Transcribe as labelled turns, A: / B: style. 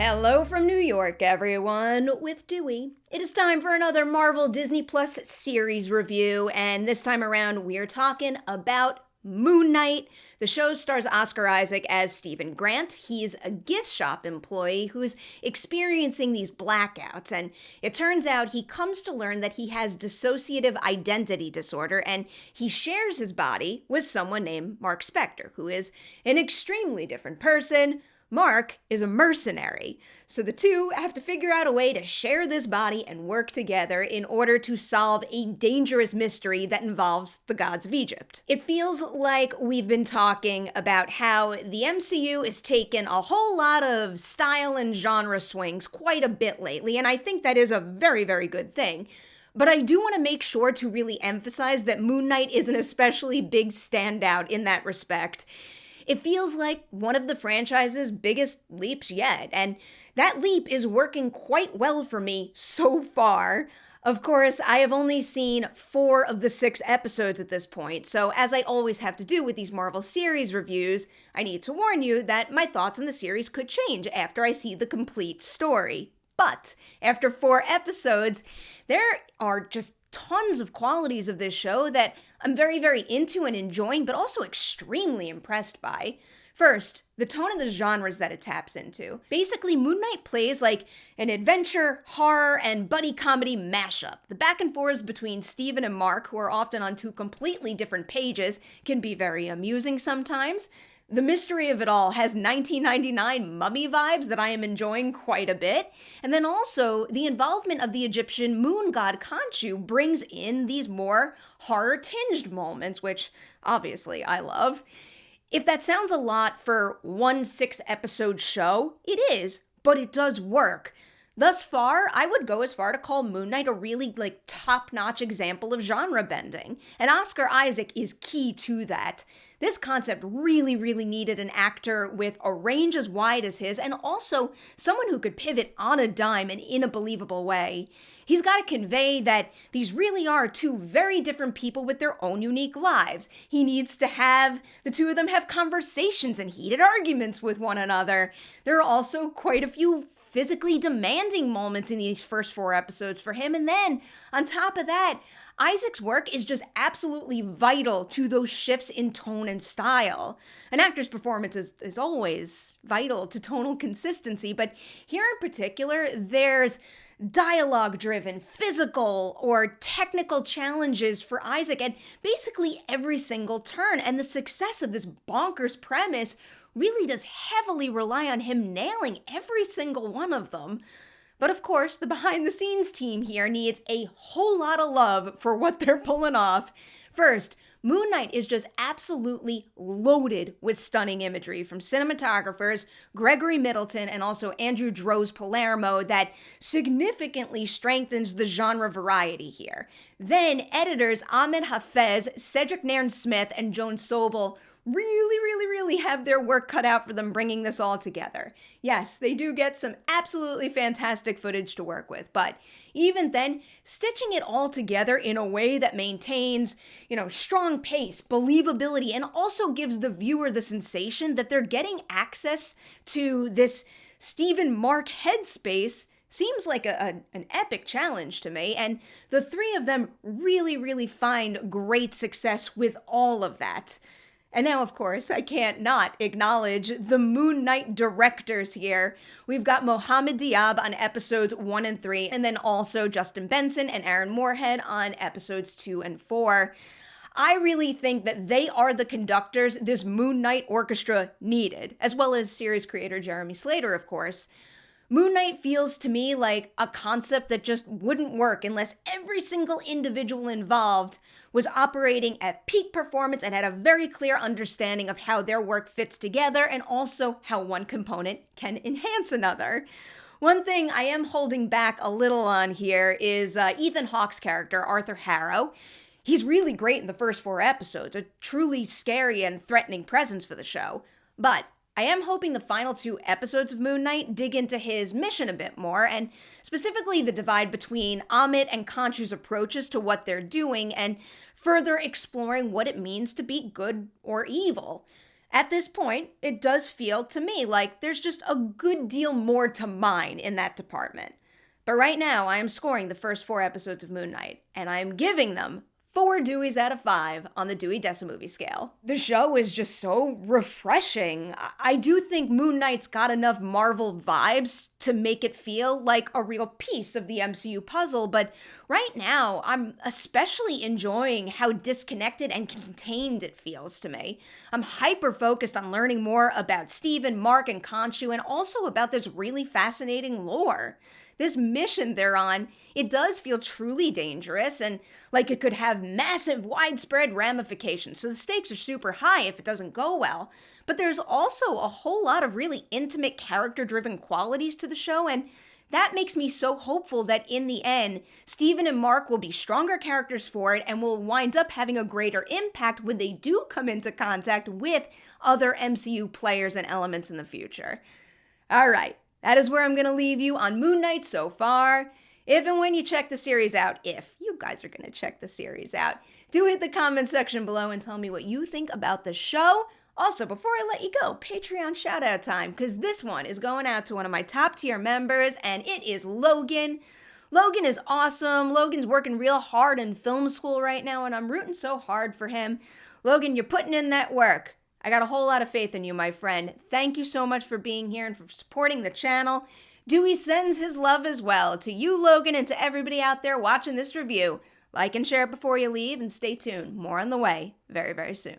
A: Hello from New York, everyone, with Dewey. It is time for another Marvel Disney Plus series review, and this time around we are talking about Moon Knight. The show stars Oscar Isaac as Stephen Grant. He's a gift shop employee who's experiencing these blackouts, and it turns out he comes to learn that he has dissociative identity disorder, and he shares his body with someone named Marc Spector, who is an extremely different person. Marc is a mercenary, so the two have to figure out a way to share this body and work together in order to solve a dangerous mystery that involves the gods of Egypt. It feels like we've been talking about how the MCU has taken a whole lot of style and genre swings quite a bit lately, and I think that is a very, very good thing. But I do want to make sure to really emphasize that Moon Knight is an especially big standout in that respect. It feels like one of the franchise's biggest leaps yet, and that leap is working quite well for me so far. Of course, I have only seen 4 of the 6 episodes at this point, so as I always have to do with these Marvel series reviews, I need to warn you that my thoughts on the series could change after I see the complete story. But after 4 episodes, there are just tons of qualities of this show that I'm very, very into and enjoying, but also extremely impressed by. First, the tone of the genres that it taps into. Basically, Moon Knight plays like an adventure, horror, and buddy comedy mashup. The back and forths between Steven and Marc, who are often on 2 completely different pages, can be very amusing sometimes. The mystery of it all has 1999 mummy vibes that I am enjoying quite a bit. And then also, the involvement of the Egyptian moon god Khonshu brings in these more horror-tinged moments, which obviously I love. If that sounds a lot for one 6-episode show, it is, but it does work. Thus far, I would go as far to call Moon Knight a really, top-notch example of genre bending, and Oscar Isaac is key to that. This concept really, really needed an actor with a range as wide as his, and also someone who could pivot on a dime and in a believable way. He's got to convey that these really are 2 very different people with their own unique lives. He needs to have the 2 of them have conversations and heated arguments with one another. There are also quite a few physically demanding moments in these first 4 episodes for him, and then, on top of that, Isaac's work is just absolutely vital to those shifts in tone and style. An actor's performance is always vital to tonal consistency, but here in particular, there's dialogue-driven, physical, or technical challenges for Isaac at basically every single turn, and the success of this bonkers premise really does heavily rely on him nailing every single one of them. But of course, the behind-the-scenes team here needs a whole lot of love for what they're pulling off. First, Moon Knight is just absolutely loaded with stunning imagery from cinematographers Gregory Middleton and also Andrew Droz Palermo that significantly strengthens the genre variety here. Then editors Ahmed Hafez, Cedric Nairn-Smith, and Joan Sobel really have their work cut out for them bringing this all together. Yes, they do get some absolutely fantastic footage to work with, but even then, stitching it all together in a way that maintains, strong pace, believability, and also gives the viewer the sensation that they're getting access to this Stephen Marc headspace seems like an epic challenge to me, and the 3 of them really find great success with all of that. And now, of course, I can't not acknowledge the Moon Knight directors here. We've got Mohamed Diab on episodes 1 and 3, and then also Justin Benson and Aaron Moorhead on episodes 2 and 4. I really think that they are the conductors this Moon Knight orchestra needed, as well as series creator Jeremy Slater, of course. Moon Knight feels to me like a concept that just wouldn't work unless every single individual involved was operating at peak performance and had a very clear understanding of how their work fits together and also how one component can enhance another. One thing I am holding back a little on here is Ethan Hawke's character, Arthur Harrow. He's really great in the first 4 episodes, a truly scary and threatening presence for the show. But I am hoping the final 2 episodes of Moon Knight dig into his mission a bit more, and specifically the divide between Amit and Khonshu's approaches to what they're doing, and further exploring what it means to be good or evil. At this point, it does feel to me like there's just a good deal more to mine in that department. But right now, I am scoring the first 4 episodes of Moon Knight, and I am giving them 4 Deweys out of 5 on the Dewey Decimovie scale. The show is just so refreshing. I do think Moon Knight's got enough Marvel vibes to make it feel like a real piece of the MCU puzzle, but right now, I'm especially enjoying how disconnected and contained it feels to me. I'm hyper-focused on learning more about Steven, Mark, and Khonshu, and also about this really fascinating lore. This mission they're on, it does feel truly dangerous and like it could have massive, widespread ramifications. So the stakes are super high if it doesn't go well. But there's also a whole lot of really intimate, character-driven qualities to the show, and that makes me so hopeful that in the end, Steven and Mark will be stronger characters for it and will wind up having a greater impact when they do come into contact with other MCU players and elements in the future. All right. That is where I'm going to leave you on Moon Knight so far. If and when you check the series out, if you guys are going to check the series out, do hit the comment section below and tell me what you think about the show. Also, before I let you go, Patreon shout out time, because this one is going out to one of my top tier members, and it is Logan. Logan is awesome. Logan's working real hard in film school right now, and I'm rooting so hard for him. Logan, you're putting in that work. I got a whole lot of faith in you, my friend. Thank you so much for being here and for supporting the channel. Dewey sends his love as well to you, Logan, and to everybody out there watching this review. Like and share it before you leave, and stay tuned. More on the way very, very soon.